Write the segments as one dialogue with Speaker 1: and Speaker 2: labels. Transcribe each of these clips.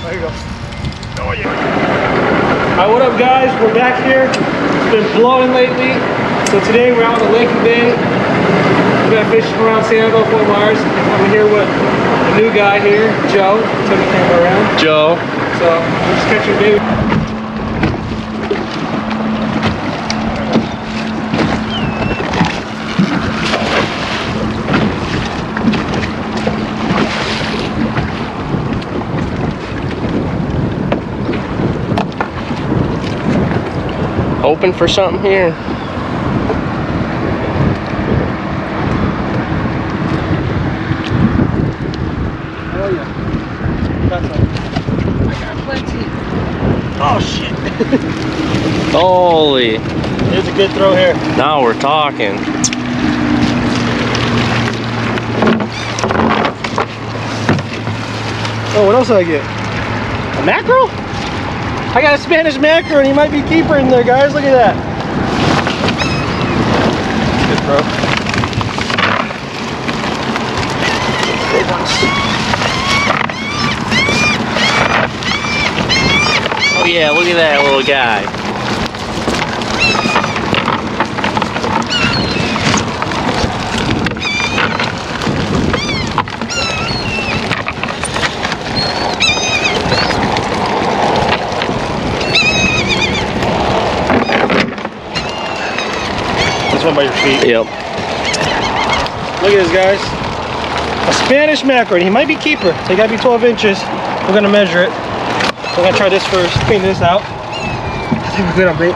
Speaker 1: There you go. Oh yeah. Alright, what up guys? We're back here. It's been blowing lately. So today we're out on the Lake and Bay. We're gonna fish around Sanibel, Fort Myers. I'm here with a new guy here, Joe. Turn the camera around.
Speaker 2: Joe.
Speaker 1: So we're just catching baby.
Speaker 2: Hoping for something here.
Speaker 1: Oh yeah. That's all. I got plenty. Oh shit.
Speaker 2: Holy.
Speaker 1: There's a good throw here.
Speaker 2: Now we're talking.
Speaker 1: Oh, what else did I get? A mackerel? I got a Spanish mackerel and he might be keeper in there, guys. Look at that. Good throw. Big ones.
Speaker 2: Oh yeah, look at that little guy.
Speaker 1: This one by your feet.
Speaker 2: Yep.
Speaker 1: Look at this, guys. A Spanish mackerel. He might be keeper. So you gotta be 12 inches. We're gonna measure it. We're gonna try this first. Clean this out. I think we're good on bait.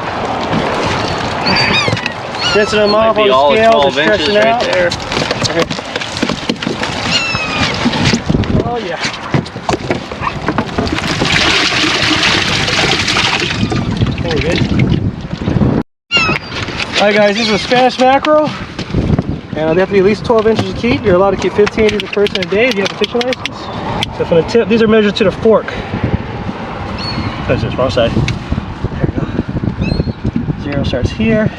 Speaker 1: Rinsing them off on the scale. Just stretching
Speaker 2: right
Speaker 1: out.
Speaker 2: there.
Speaker 1: Okay. Oh yeah. Oh, we're good. Alright guys, this is a Spanish mackerel. And they have to be at least 12 inches to keep. You're allowed to keep 15 of these per person a day if you have a fishing license. So from the tip, these are measured to the fork. That's this, wrong side. There we go. Zero starts here.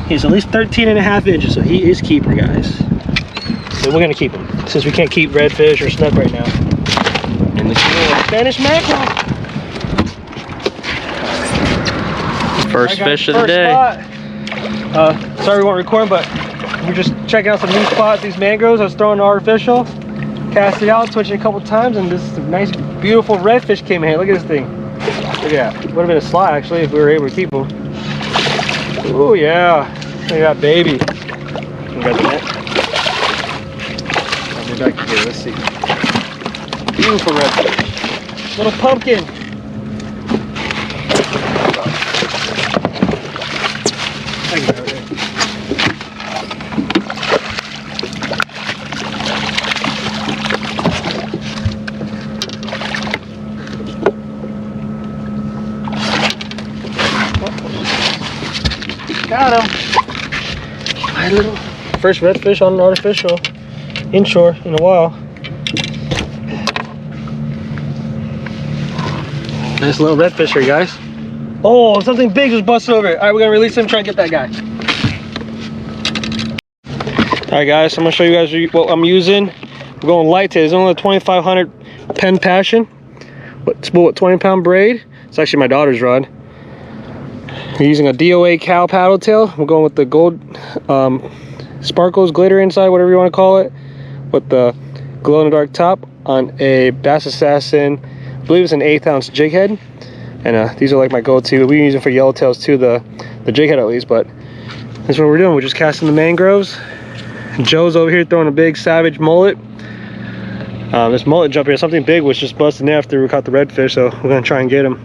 Speaker 1: He's at least 13.5 inches, so he is keeper, guys. So we're gonna keep him, since we can't keep redfish or snook right now. And the Spanish mackerel.
Speaker 2: First fish of the day.
Speaker 1: Spot. Sorry we won't record, but we're just checking out some new spots. These mangroves, I was throwing artificial, cast it out, switching a couple times, and this nice, beautiful redfish came in here. Look at this thing. Look at that. Would have been a slot actually if we were able to keep him. Oh yeah. Look at that baby. We got the net. I'll be back here. Let's see. Beautiful redfish. Little pumpkin. Got him. My little first redfish on an artificial inshore in a while. Nice little redfish here, guys. Oh, something big just busted over it. All right, we're gonna release him, try and get that guy. All right, guys, I'm gonna show you guys what I'm using. We're going light today. It's only a 2500 Penn Passion. It's what, 20-pound braid. It's actually my daughter's rod. We're using a DOA cow paddle tail. We're going with the gold sparkles, glitter inside, whatever you want to call it, with the glow in the dark top on a Bass Assassin. I believe it's an 1/8 ounce jig head. And these are like my go-to. We use them for yellowtails too, the jig head at least, but that's what we're doing. We're just casting the mangroves. Joe's over here throwing a big savage mullet. This mullet jump here, something big was just busting after we caught the redfish, so we're gonna try and get him.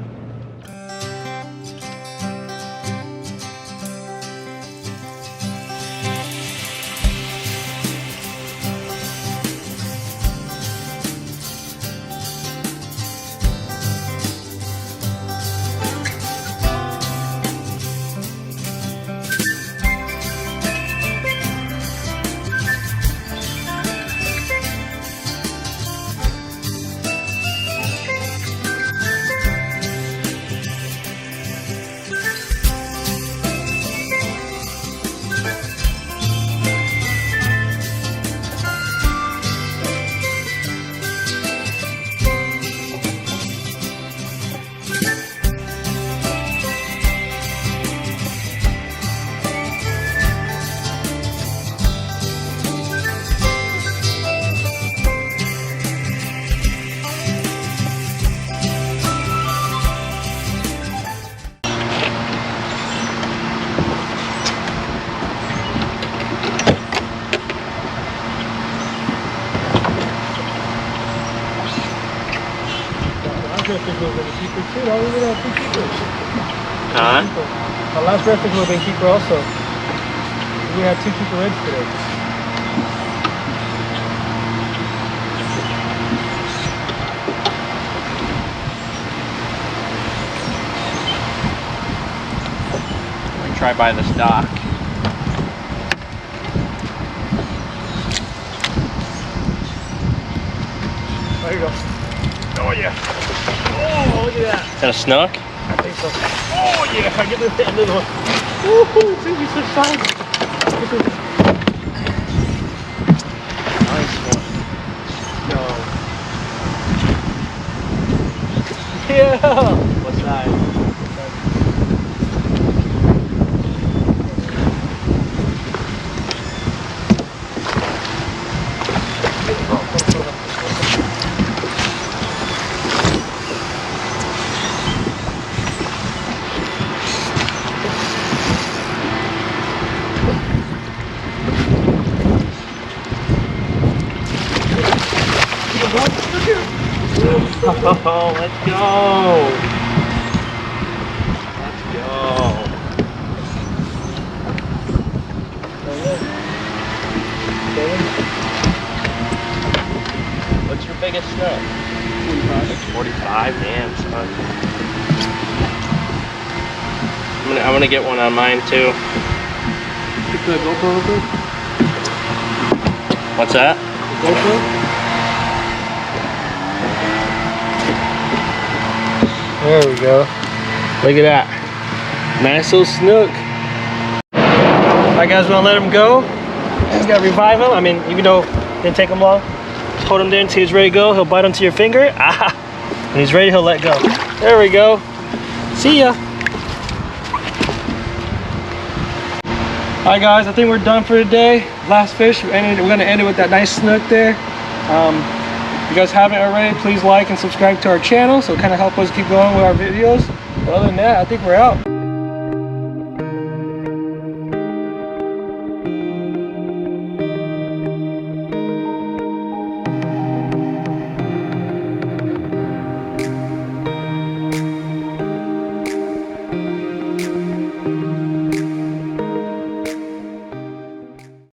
Speaker 1: last redfish would have been a keeper too. Why would we have 2 keepers?
Speaker 2: Huh?
Speaker 1: Our last redfish would have been keeper also. We had 2 keeper reds today.
Speaker 2: We try by this dock.
Speaker 1: There you go. Oh yeah. Oh, look at that.
Speaker 2: Is that a snook?
Speaker 1: I think so. Oh yeah, I get the end of the one. Woohoo, see, we switched sides.
Speaker 2: Nice one.
Speaker 1: No. Yeah.
Speaker 2: What size? Oh, let's go. Let's go. What's your biggest snook? 45. 45, damn, son. I'm gonna get one on mine too.
Speaker 1: Pick the GoPro real quick.
Speaker 2: What's that?
Speaker 1: GoPro. There we go. Look at that. Nice little snook. Alright guys, we want to let him go. Just gotta revive him. I mean, even though it didn't take him long. Just hold him there until he's ready to go. He'll bite onto your finger. Ah! When he's ready, he'll let go. There we go. See ya. Alright guys, I think we're done for today. Last fish. We're gonna end it with that nice snook there. If you guys haven't already, please like and subscribe to our channel so it kind of help us keep going with our videos. But other than that, I think we're out.